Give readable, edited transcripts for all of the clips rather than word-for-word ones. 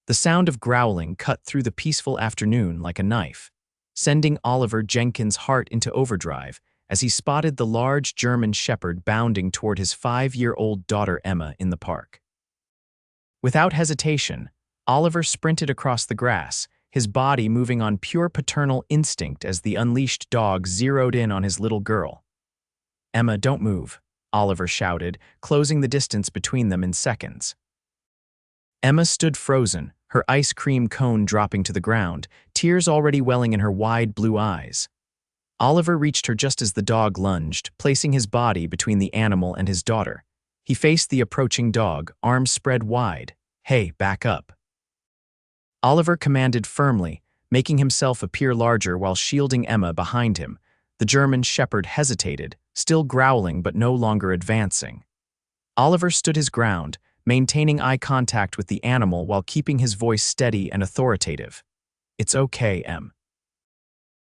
The sound of growling cut through the peaceful afternoon like a knife, sending Oliver Jenkins' heart into overdrive as he spotted the large German shepherd bounding toward his 5-year-old daughter Emma in the park. Without hesitation, Oliver sprinted across the grass, his body moving on pure paternal instinct as the unleashed dog zeroed in on his little girl. "Emma, don't move," Oliver shouted, closing the distance between them in seconds. Emma stood frozen, her ice cream cone dropping to the ground, tears already welling in her wide blue eyes. Oliver reached her just as the dog lunged, placing his body between the animal and his daughter. He faced the approaching dog, arms spread wide. "Hey, back up." Oliver commanded firmly, making himself appear larger while shielding Emma behind him. The German shepherd hesitated, still growling but no longer advancing. Oliver stood his ground, maintaining eye contact with the animal while keeping his voice steady and authoritative. "It's okay, Em."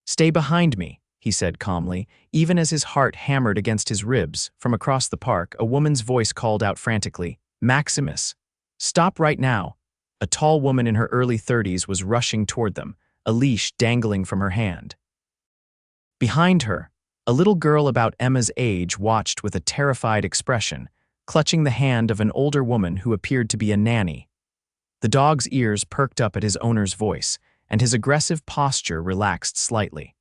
"Stay behind me," he said calmly, even as his heart hammered against his ribs. From across the park, a woman's voice called out frantically, "Maximus! Stop right now!" A tall woman in her early 30s was rushing toward them, a leash dangling from her hand. Behind her, a little girl about Emma's age watched with a terrified expression, clutching the hand of an older woman who appeared to be a nanny. The dog's ears perked up at his owner's voice, and his aggressive posture relaxed slightly.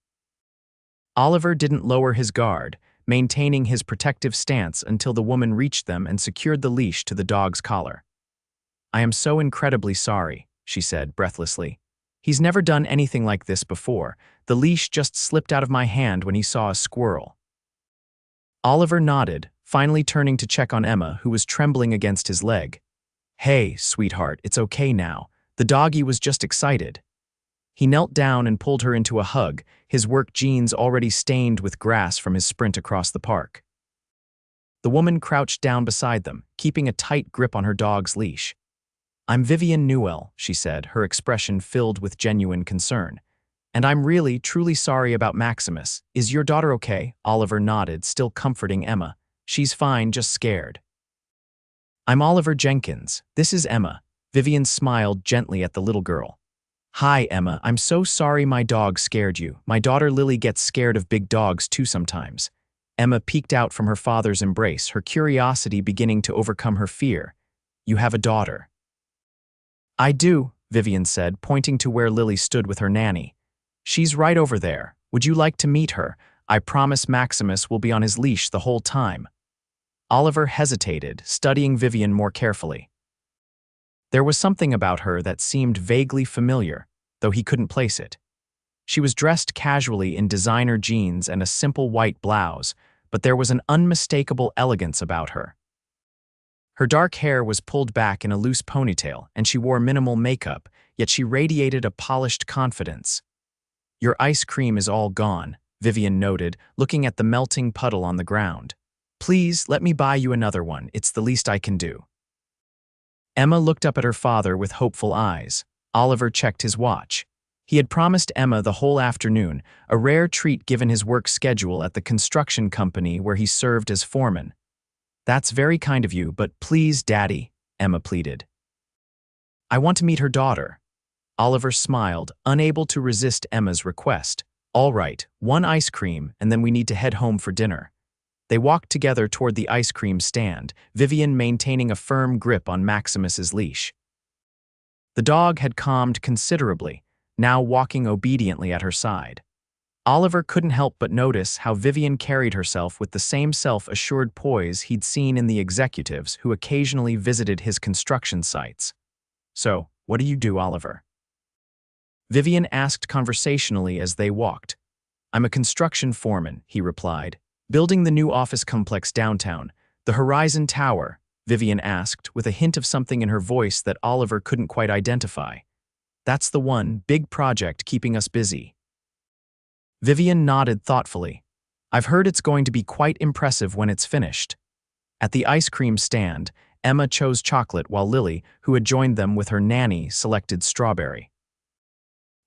Oliver didn't lower his guard, maintaining his protective stance until the woman reached them and secured the leash to the dog's collar. "I am so incredibly sorry," she said breathlessly. "He's never done anything like this before. The leash just slipped out of my hand when he saw a squirrel." Oliver nodded, finally turning to check on Emma, who was trembling against his leg. "Hey, sweetheart, it's okay now. The doggy was just excited." He knelt down and pulled her into a hug, his work jeans already stained with grass from his sprint across the park. The woman crouched down beside them, keeping a tight grip on her dog's leash. "I'm Vivian Newell," she said, her expression filled with genuine concern. "And I'm really, truly sorry about Maximus. Is your daughter okay?" Oliver nodded, still comforting Emma. "She's fine, just scared." "I'm Oliver Jenkins. This is Emma." Vivian smiled gently at the little girl. "Hi, Emma. I'm so sorry my dog scared you. My daughter Lily gets scared of big dogs too sometimes." Emma peeked out from her father's embrace, her curiosity beginning to overcome her fear. "You have a daughter." "I do," Vivian said, pointing to where Lily stood with her nanny. "She's right over there. Would you like to meet her? I promise Maximus will be on his leash the whole time." Oliver hesitated, studying Vivian more carefully. There was something about her that seemed vaguely familiar, though he couldn't place it. She was dressed casually in designer jeans and a simple white blouse, but there was an unmistakable elegance about her. Her dark hair was pulled back in a loose ponytail, and she wore minimal makeup, yet she radiated a polished confidence. "Your ice cream is all gone," Vivian noted, looking at the melting puddle on the ground. "Please, let me buy you another one. It's the least I can do." Emma looked up at her father with hopeful eyes. Oliver checked his watch. He had promised Emma the whole afternoon, a rare treat given his work schedule at the construction company where he served as foreman. "That's very kind of you, but please, Daddy," Emma pleaded. "I want to meet her daughter." Oliver smiled, unable to resist Emma's request. "All right, one ice cream, and then we need to head home for dinner." They walked together toward the ice cream stand, Vivian maintaining a firm grip on Maximus's leash. The dog had calmed considerably, now walking obediently at her side. Oliver couldn't help but notice how Vivian carried herself with the same self-assured poise he'd seen in the executives who occasionally visited his construction sites. "So, what do you do, Oliver?" Vivian asked conversationally as they walked. "I'm a construction foreman," he replied. "Building the new office complex downtown, the Horizon Tower," Vivian asked, with a hint of something in her voice that Oliver couldn't quite identify. "That's the one, big project keeping us busy." Vivian nodded thoughtfully. "I've heard it's going to be quite impressive when it's finished." At the ice cream stand, Emma chose chocolate while Lily, who had joined them with her nanny, selected strawberry.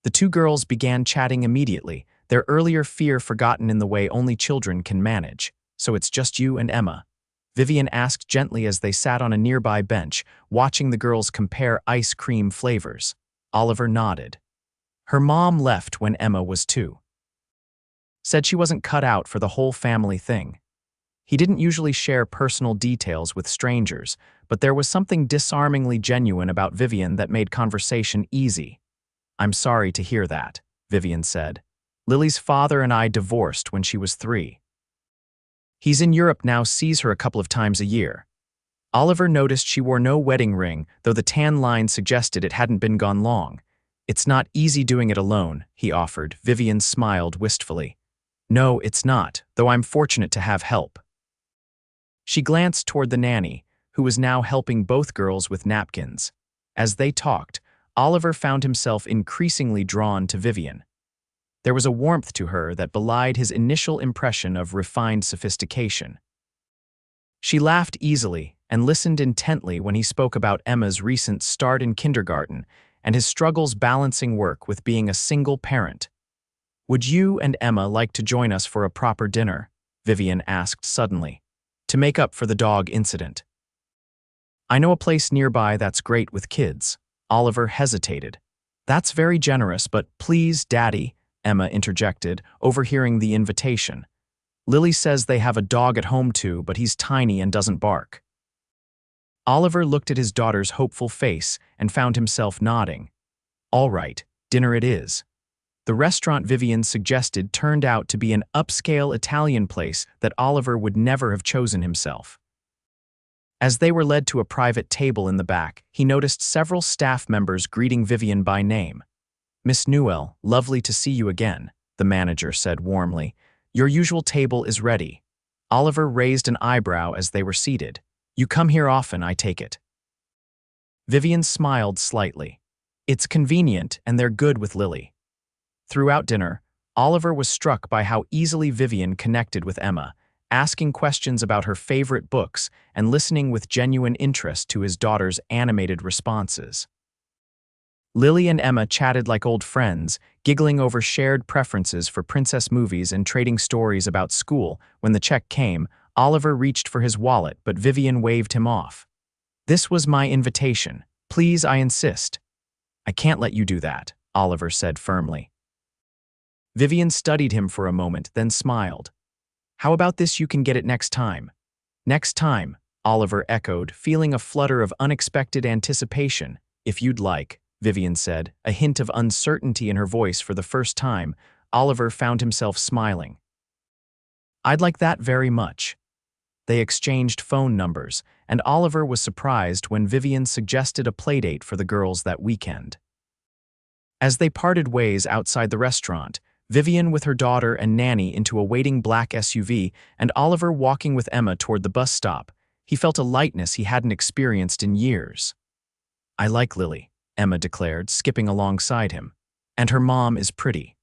The two girls began chatting immediately, their earlier fear forgotten in the way only children can manage. "So it's just you and Emma." Vivian asked gently as they sat on a nearby bench, watching the girls compare ice cream flavors. Oliver nodded. Her mom left when Emma was 2. Said she wasn't cut out for the whole family thing. He didn't usually share personal details with strangers, but there was something disarmingly genuine about Vivian that made conversation easy. I'm sorry to hear that, Vivian said. Lily's father and I divorced when she was 3. He's in Europe now, sees her a couple of times a year. Oliver noticed she wore no wedding ring, though the tan line suggested it hadn't been gone long. It's not easy doing it alone, he offered. Vivian smiled wistfully. No, it's not, though I'm fortunate to have help. She glanced toward the nanny, who was now helping both girls with napkins. As they talked, Oliver found himself increasingly drawn to Vivian. There was a warmth to her that belied his initial impression of refined sophistication. She laughed easily and listened intently when he spoke about Emma's recent start in kindergarten and his struggles balancing work with being a single parent. Would you and Emma like to join us for a proper dinner? Vivian asked suddenly, to make up for the dog incident. I know a place nearby that's great with kids. Oliver hesitated. That's very generous, but please, Daddy, Emma interjected, overhearing the invitation. Lily says they have a dog at home too, but he's tiny and doesn't bark. Oliver looked at his daughter's hopeful face and found himself nodding. All right, dinner it is. The restaurant Vivian suggested turned out to be an upscale Italian place that Oliver would never have chosen himself. As they were led to a private table in the back, he noticed several staff members greeting Vivian by name. Miss Newell, lovely to see you again, the manager said warmly. Your usual table is ready. Oliver raised an eyebrow as they were seated. You come here often, I take it. Vivian smiled slightly. It's convenient, and they're good with Lily. Throughout dinner, Oliver was struck by how easily Vivian connected with Emma, asking questions about her favorite books and listening with genuine interest to his daughter's animated responses. Lily and Emma chatted like old friends, giggling over shared preferences for princess movies and trading stories about school. When the check came, Oliver reached for his wallet, but Vivian waved him off. This was my invitation. Please, I insist. I can't let you do that, Oliver said firmly. Vivian studied him for a moment, then smiled. How about this, you can get it next time? Next time, Oliver echoed, feeling a flutter of unexpected anticipation. If you'd like, Vivian said, a hint of uncertainty in her voice. For the first time, Oliver found himself smiling. I'd like that very much. They exchanged phone numbers, and Oliver was surprised when Vivian suggested a playdate for the girls that weekend. As they parted ways outside the restaurant, Vivian with her daughter and nanny into a waiting black SUV, and Oliver walking with Emma toward the bus stop, he felt a lightness he hadn't experienced in years. I like Lily, Emma declared, skipping alongside him. And her mom is pretty.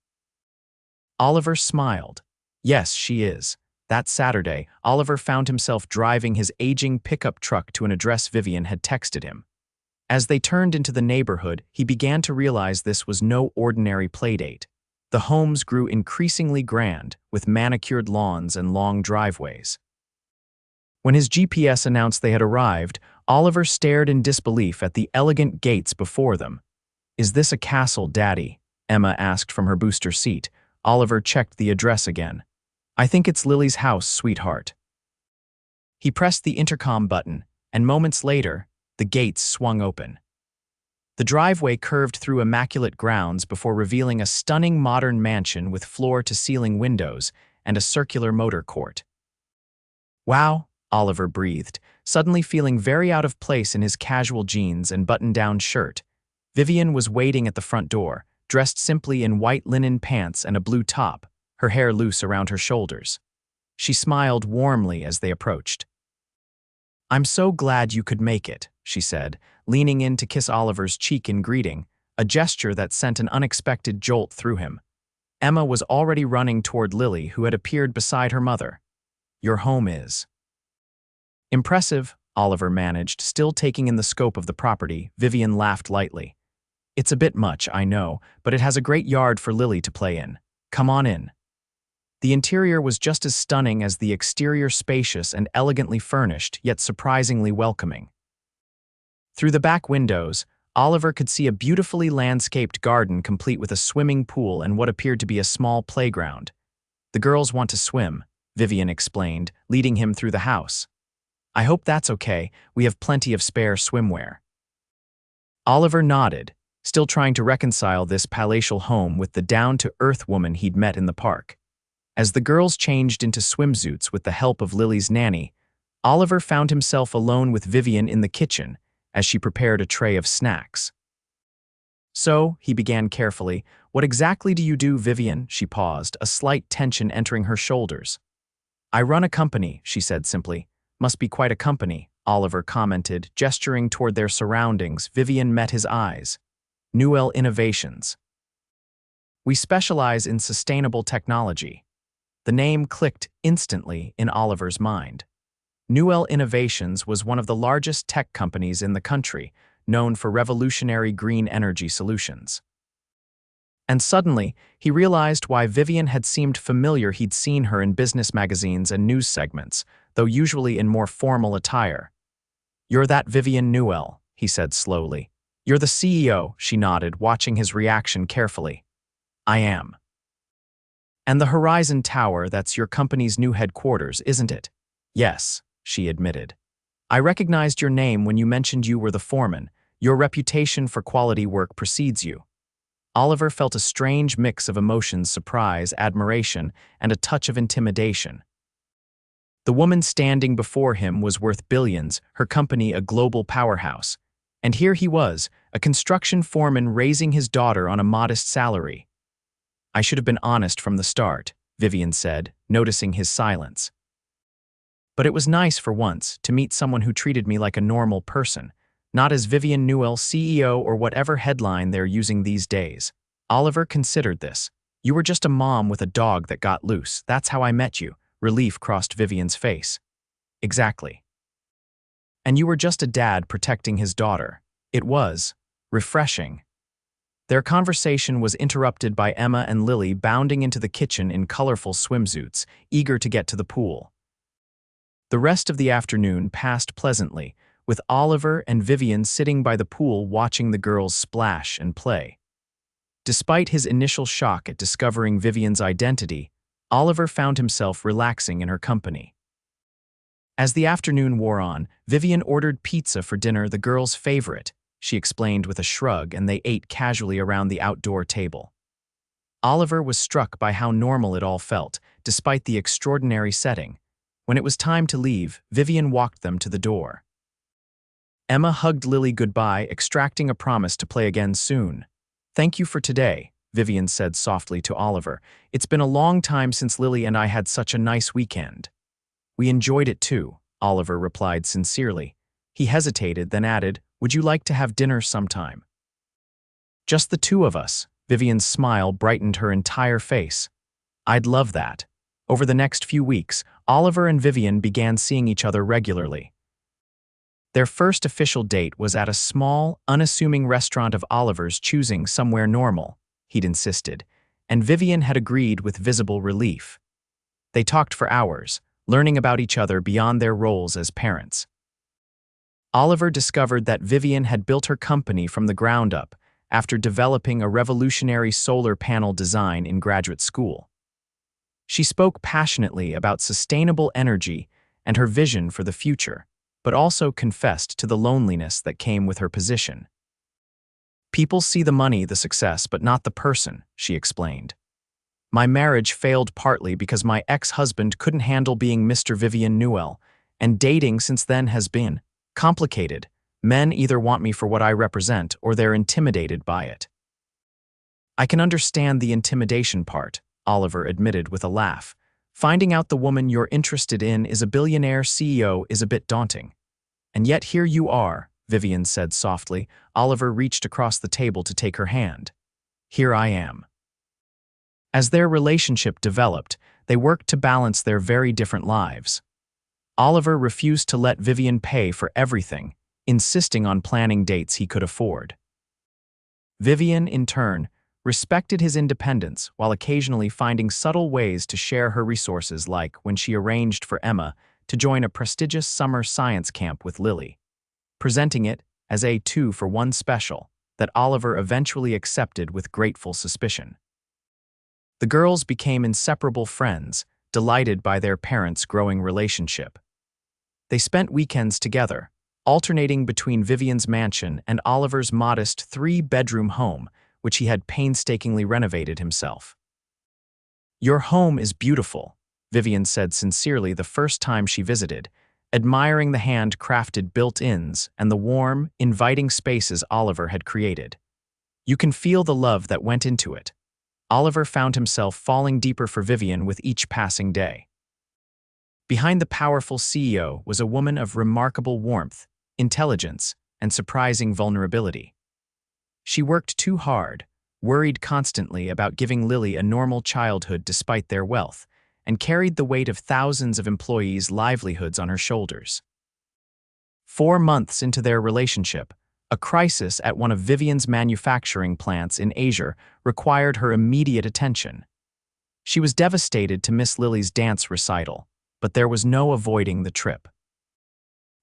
Oliver smiled. Yes, she is. That Saturday, Oliver found himself driving his aging pickup truck to an address Vivian had texted him. As they turned into the neighborhood, he began to realize this was no ordinary playdate. The homes grew increasingly grand, with manicured lawns and long driveways. When his GPS announced they had arrived, Oliver stared in disbelief at the elegant gates before them. Is this a castle, Daddy? Emma asked from her booster seat. Oliver checked the address again. I think it's Lily's house, sweetheart. He pressed the intercom button, and moments later, the gates swung open. The driveway curved through immaculate grounds before revealing a stunning modern mansion with floor-to-ceiling windows and a circular motor court. Wow, Oliver breathed, suddenly feeling very out of place in his casual jeans and button-down shirt. Vivian was waiting at the front door, dressed simply in white linen pants and a blue top, her hair loose around her shoulders. She smiled warmly as they approached. I'm so glad you could make it, she said, leaning in to kiss Oliver's cheek in greeting, a gesture that sent an unexpected jolt through him. Emma was already running toward Lily, who had appeared beside her mother. Your home is impressive, Oliver managed, still taking in the scope of the property. Vivian laughed lightly. It's a bit much, I know, but it has a great yard for Lily to play in. Come on in. The interior was just as stunning as the exterior, spacious and elegantly furnished, yet surprisingly welcoming. Through the back windows, Oliver could see a beautifully landscaped garden complete with a swimming pool and what appeared to be a small playground. "The girls want to swim," Vivian explained, leading him through the house. "I hope that's okay, we have plenty of spare swimwear." Oliver nodded, still trying to reconcile this palatial home with the down-to-earth woman he'd met in the park. As the girls changed into swimsuits with the help of Lily's nanny, Oliver found himself alone with Vivian in the kitchen as she prepared a tray of snacks. "So," he began carefully, "what exactly do you do, Vivian?" She paused, a slight tension entering her shoulders. "I run a company," she said simply. "Must be quite a company," Oliver commented, gesturing toward their surroundings. Vivian met his eyes. "Newell Innovations. We specialize in sustainable technology." The name clicked instantly in Oliver's mind. Newell Innovations was one of the largest tech companies in the country, known for revolutionary green energy solutions. And suddenly, he realized why Vivian had seemed familiar. He'd seen her in business magazines and news segments, though usually in more formal attire. "You're that Vivian Newell," he said slowly. "You're the CEO," she nodded, watching his reaction carefully. "I am." "And the Horizon Tower, that's your company's new headquarters, isn't it?" "Yes," she admitted. "I recognized your name when you mentioned you were the foreman. Your reputation for quality work precedes you." Oliver felt a strange mix of emotions: surprise, admiration, and a touch of intimidation. The woman standing before him was worth billions, her company a global powerhouse. And here he was, a construction foreman raising his daughter on a modest salary. "I should have been honest from the start," Vivian said, noticing his silence. "But it was nice for once to meet someone who treated me like a normal person, not as Vivian Newell, CEO or whatever headline they're using these days." Oliver considered this. "You were just a mom with a dog that got loose. That's how I met you." Relief crossed Vivian's face. "Exactly. And you were just a dad protecting his daughter." It was refreshing. Their conversation was interrupted by Emma and Lily bounding into the kitchen in colorful swimsuits, eager to get to the pool. The rest of the afternoon passed pleasantly, with Oliver and Vivian sitting by the pool watching the girls splash and play. Despite his initial shock at discovering Vivian's identity, Oliver found himself relaxing in her company. As the afternoon wore on, Vivian ordered pizza for dinner, the girls' favorite, she explained with a shrug, and they ate casually around the outdoor table. Oliver was struck by how normal it all felt, despite the extraordinary setting. When it was time to leave, Vivian walked them to the door. Emma hugged Lily goodbye, extracting a promise to play again soon. "Thank you for today," Vivian said softly to Oliver. "It's been a long time since Lily and I had such a nice weekend." "We enjoyed it too," Oliver replied sincerely. He hesitated, then added, "Would you like to have dinner sometime?" "Just the two of us." Vivian's smile brightened her entire face. "I'd love that." Over the next few weeks, Oliver and Vivian began seeing each other regularly. Their first official date was at a small, unassuming restaurant of Oliver's choosing, somewhere normal, he'd insisted, and Vivian had agreed with visible relief. They talked for hours, learning about each other beyond their roles as parents. Oliver discovered that Vivian had built her company from the ground up after developing a revolutionary solar panel design in graduate school. She spoke passionately about sustainable energy and her vision for the future, but also confessed to the loneliness that came with her position. "People see the money, the success, but not the person," she explained. "My marriage failed partly because my ex-husband couldn't handle being Mr. Vivian Newell, and dating since then has been complicated. Men either want me for what I represent or they're intimidated by it." "I can understand the intimidation part," Oliver admitted with a laugh. "Finding out the woman you're interested in is a billionaire CEO is a bit daunting." "And yet here you are," Vivian said softly. Oliver reached across the table to take her hand. "Here I am." As their relationship developed, they worked to balance their very different lives. Oliver refused to let Vivian pay for everything, insisting on planning dates he could afford. Vivian, in turn, respected his independence while occasionally finding subtle ways to share her resources, like when she arranged for Emma to join a prestigious summer science camp with Lily, presenting it as a two-for-one special that Oliver eventually accepted with grateful suspicion. The girls became inseparable friends, delighted by their parents' growing relationship. They spent weekends together, alternating between Vivian's mansion and Oliver's modest three-bedroom home, which he had painstakingly renovated himself. "Your home is beautiful," Vivian said sincerely the first time she visited, admiring the hand-crafted built-ins and the warm, inviting spaces Oliver had created. "You can feel the love that went into it." Oliver found himself falling deeper for Vivian with each passing day. Behind the powerful CEO was a woman of remarkable warmth, intelligence, and surprising vulnerability. She worked too hard, worried constantly about giving Lily a normal childhood despite their wealth, and carried the weight of thousands of employees' livelihoods on her shoulders. 4 months into their relationship, a crisis at one of Vivian's manufacturing plants in Asia required her immediate attention. She was devastated to miss Lily's dance recital, but there was no avoiding the trip.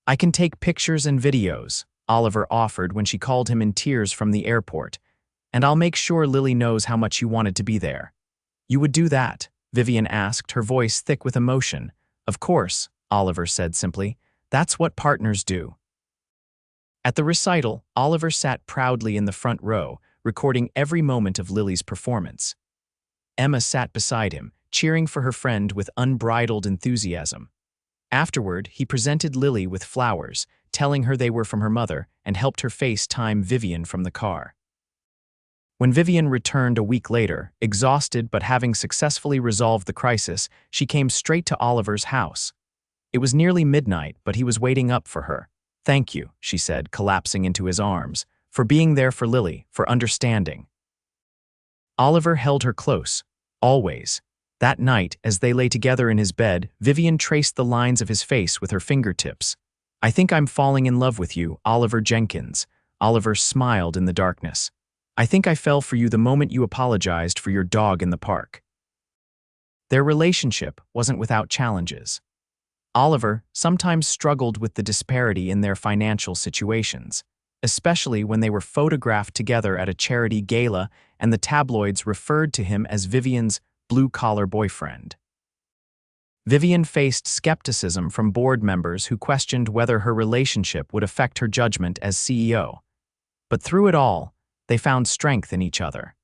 "I can take pictures and videos," Oliver offered when she called him in tears from the airport, "and I'll make sure Lily knows how much you wanted to be there." "You would do that?" Vivian asked, her voice thick with emotion. "Of course," Oliver said simply. "That's what partners do." At the recital, Oliver sat proudly in the front row, recording every moment of Lily's performance. Emma sat beside him, cheering for her friend with unbridled enthusiasm. Afterward, he presented Lily with flowers, telling her they were from her mother, and helped her FaceTime Vivian from the car. When Vivian returned a week later, exhausted but having successfully resolved the crisis, she came straight to Oliver's house. It was nearly midnight, but he was waiting up for her. "Thank you," she said, collapsing into his arms, "for being there for Lily, for understanding." Oliver held her close, always. That night, as they lay together in his bed, Vivian traced the lines of his face with her fingertips. "I think I'm falling in love with you, Oliver Jenkins." Oliver smiled in the darkness. "I think I fell for you the moment you apologized for your dog in the park." Their relationship wasn't without challenges. Oliver sometimes struggled with the disparity in their financial situations, especially when they were photographed together at a charity gala and the tabloids referred to him as Vivian's blue-collar boyfriend. Vivian faced skepticism from board members who questioned whether her relationship would affect her judgment as CEO. But through it all, they found strength in each other.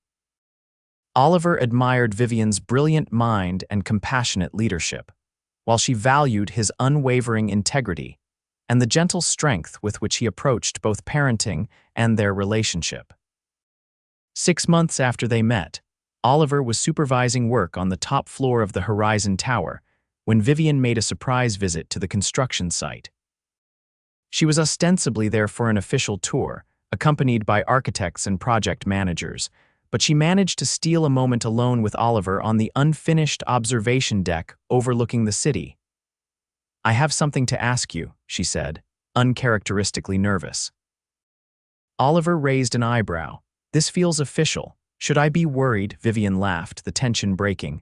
Oliver admired Vivian's brilliant mind and compassionate leadership, while she valued his unwavering integrity and the gentle strength with which he approached both parenting and their relationship. 6 months after they met, Oliver was supervising work on the top floor of the Horizon Tower when Vivian made a surprise visit to the construction site. She was ostensibly there for an official tour, accompanied by architects and project managers, but she managed to steal a moment alone with Oliver on the unfinished observation deck overlooking the city. "I have something to ask you," she said, uncharacteristically nervous. Oliver raised an eyebrow. "This feels official. Should I be worried?" Vivian laughed, the tension breaking.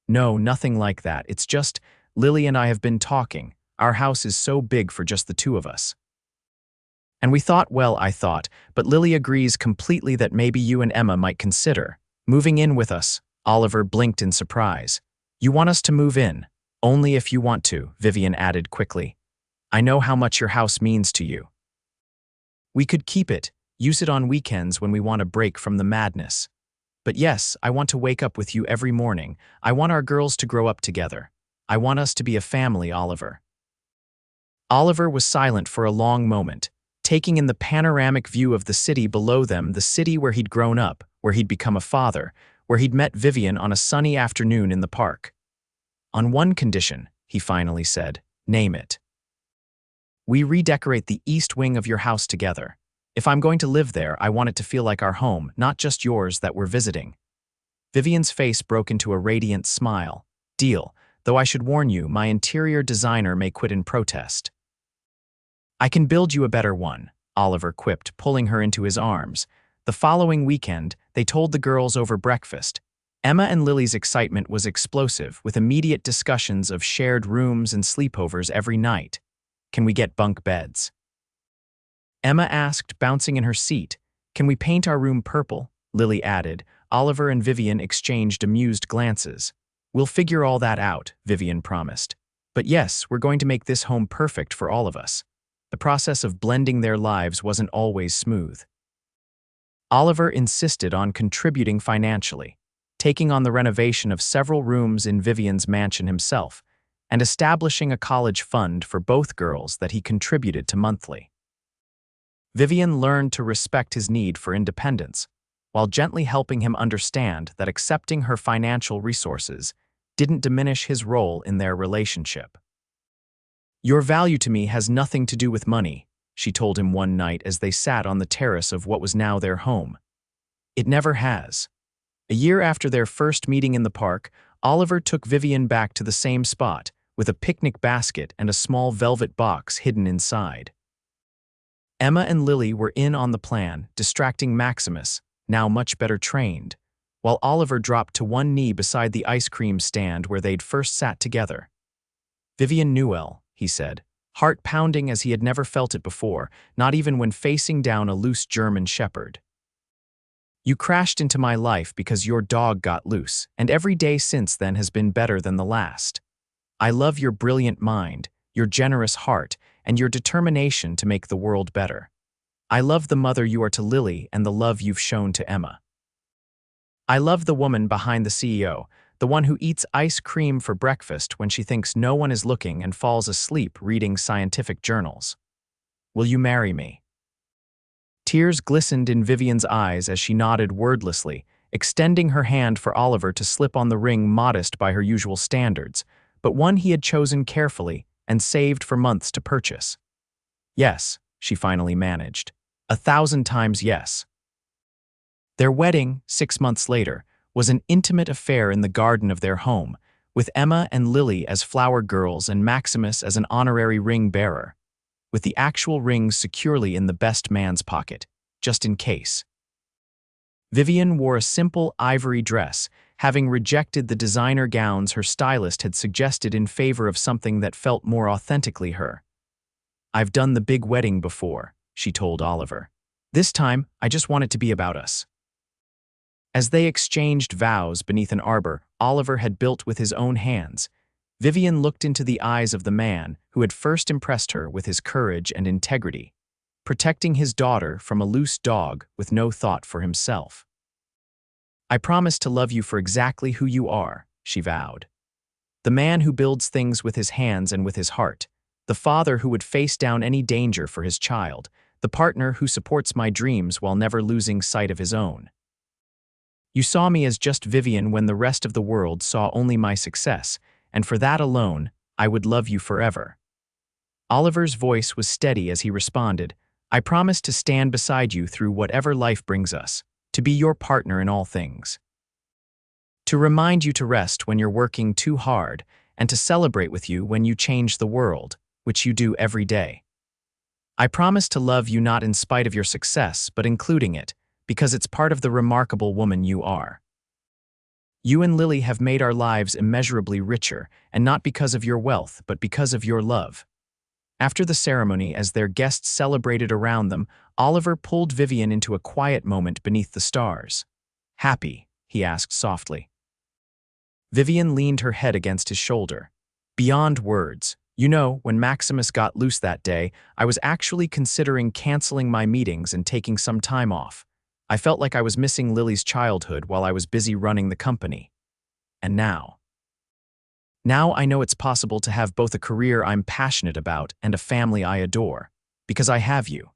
"No, nothing like that. It's just, Lily and I have been talking. Our house is so big for just the two of us. And we thought, well, I thought, but Lily agrees completely that maybe you and Emma might consider moving in with us." Oliver blinked in surprise. "You want us to move in? Only if you want to," Vivian added quickly. "I know how much your house means to you. We could keep it, use it on weekends when we want a break from the madness. But yes, I want to wake up with you every morning. I want our girls to grow up together. I want us to be a family, Oliver." Oliver was silent for a long moment, taking in the panoramic view of the city below them, the city where he'd grown up, where he'd become a father, where he'd met Vivian on a sunny afternoon in the park. "On one condition," he finally said, "name it. We redecorate the east wing of your house together. If I'm going to live there, I want it to feel like our home, not just yours that we're visiting." Vivian's face broke into a radiant smile. "Deal, though I should warn you, my interior designer may quit in protest." "I can build you a better one," Oliver quipped, pulling her into his arms. The following weekend, they told the girls over breakfast. Emma and Lily's excitement was explosive, with immediate discussions of shared rooms and sleepovers every night. Can we get bunk beds? Emma asked, bouncing in her seat. Can we paint our room purple? Lily added. Oliver and Vivian exchanged amused glances. We'll figure all that out, Vivian promised. But yes, we're going to make this home perfect for all of us. The process of blending their lives wasn't always smooth. Oliver insisted on contributing financially, taking on the renovation of several rooms in Vivian's mansion himself, and establishing a college fund for both girls that he contributed to monthly. Vivian learned to respect his need for independence, while gently helping him understand that accepting her financial resources didn't diminish his role in their relationship. Your value to me has nothing to do with money, she told him one night as they sat on the terrace of what was now their home. It never has. A year after their first meeting in the park, Oliver took Vivian back to the same spot, with a picnic basket and a small velvet box hidden inside. Emma and Lily were in on the plan, distracting Maximus, now much better trained, while Oliver dropped to one knee beside the ice cream stand where they'd first sat together. Vivian Newell, he said, heart pounding as he had never felt it before, not even when facing down a loose German shepherd. You crashed into my life because your dog got loose, and every day since then has been better than the last. I love your brilliant mind, your generous heart, and your determination to make the world better. I love the mother you are to Lily and the love you've shown to Emma. I love the woman behind the CEO, the one who eats ice cream for breakfast when she thinks no one is looking and falls asleep reading scientific journals. Will you marry me? Tears glistened in Vivian's eyes as she nodded wordlessly, extending her hand for Oliver to slip on the ring modest by her usual standards, but one he had chosen carefully and saved for months to purchase. Yes, she finally managed. 1,000 times yes. Their wedding, 6 months later, was an intimate affair in the garden of their home, with Emma and Lily as flower girls and Maximus as an honorary ring bearer, with the actual rings securely in the best man's pocket, just in case. Vivian wore a simple ivory dress, having rejected the designer gowns her stylist had suggested in favor of something that felt more authentically her. I've done the big wedding before, she told Oliver. This time, I just want it to be about us. As they exchanged vows beneath an arbor Oliver had built with his own hands, Vivian looked into the eyes of the man who had first impressed her with his courage and integrity, protecting his daughter from a loose dog with no thought for himself. I promise to love you for exactly who you are, she vowed. The man who builds things with his hands and with his heart, the father who would face down any danger for his child, the partner who supports my dreams while never losing sight of his own. You saw me as just Vivian when the rest of the world saw only my success, and for that alone, I would love you forever. Oliver's voice was steady as he responded, I promise to stand beside you through whatever life brings us, to be your partner in all things. To remind you to rest when you're working too hard, and to celebrate with you when you change the world, which you do every day. I promise to love you not in spite of your success, but including it, because it's part of the remarkable woman you are. You and Lily have made our lives immeasurably richer, and not because of your wealth, but because of your love. After the ceremony, as their guests celebrated around them, Oliver pulled Vivian into a quiet moment beneath the stars. Happy? He asked softly. Vivian leaned her head against his shoulder. Beyond words. You know, when Maximus got loose that day, I was actually considering canceling my meetings and taking some time off. I felt like I was missing Lily's childhood while I was busy running the company. And now I know it's possible to have both a career I'm passionate about and a family I adore, because I have you.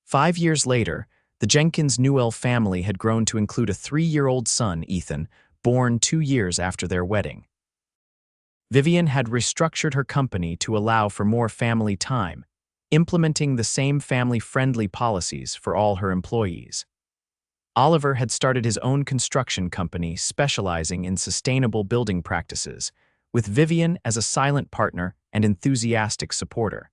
5 years later, the Jenkins Newell family had grown to include a 3-year-old son, Ethan, born 2 years after their wedding. Vivian had restructured her company to allow for more family time, implementing the same family-friendly policies for all her employees. Oliver had started his own construction company specializing in sustainable building practices, with Vivian as a silent partner and enthusiastic supporter.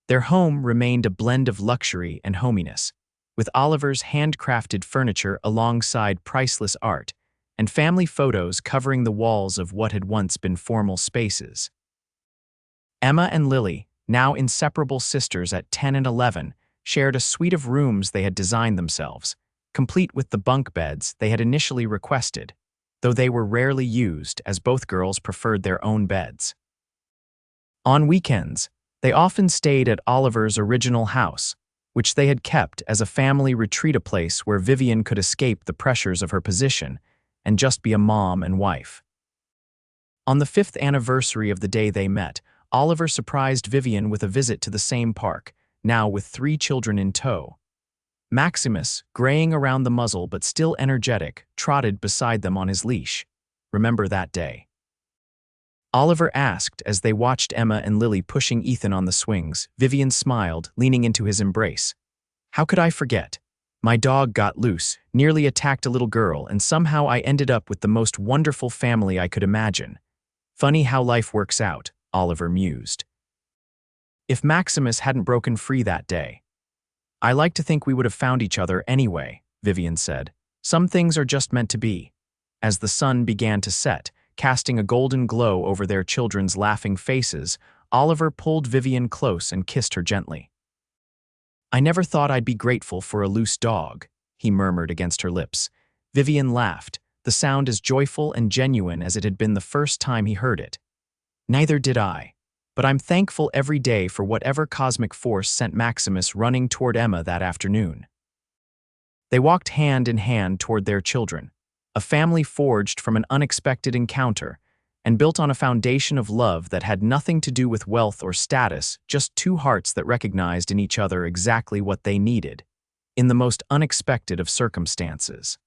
Their home remained a blend of luxury and hominess, with Oliver's handcrafted furniture alongside priceless art, and family photos covering the walls of what had once been formal spaces. Emma and Lily, now inseparable sisters at 10 and 11, shared a suite of rooms they had designed themselves, complete with the bunk beds they had initially requested, though they were rarely used as both girls preferred their own beds. On weekends, they often stayed at Oliver's original house, which they had kept as a family retreat, a place where Vivian could escape the pressures of her position and just be a mom and wife. On the 5th anniversary of the day they met, Oliver surprised Vivian with a visit to the same park, now with 3 children in tow. Maximus, graying around the muzzle but still energetic, trotted beside them on his leash. Remember that day? Oliver asked as they watched Emma and Lily pushing Ethan on the swings. Vivian smiled, leaning into his embrace. How could I forget? My dog got loose, nearly attacked a little girl, and somehow I ended up with the most wonderful family I could imagine. Funny how life works out, Oliver mused. If Maximus hadn't broken free that day. I like to think we would have found each other anyway, Vivian said. Some things are just meant to be. As the sun began to set, casting a golden glow over their children's laughing faces, Oliver pulled Vivian close and kissed her gently. I never thought I'd be grateful for a loose dog, he murmured against her lips. Vivian laughed, the sound as joyful and genuine as it had been the first time he heard it. Neither did I, but I'm thankful every day for whatever cosmic force sent Maximus running toward Emma that afternoon. They walked hand in hand toward their children, a family forged from an unexpected encounter and built on a foundation of love that had nothing to do with wealth or status, just 2 hearts that recognized in each other exactly what they needed, in the most unexpected of circumstances.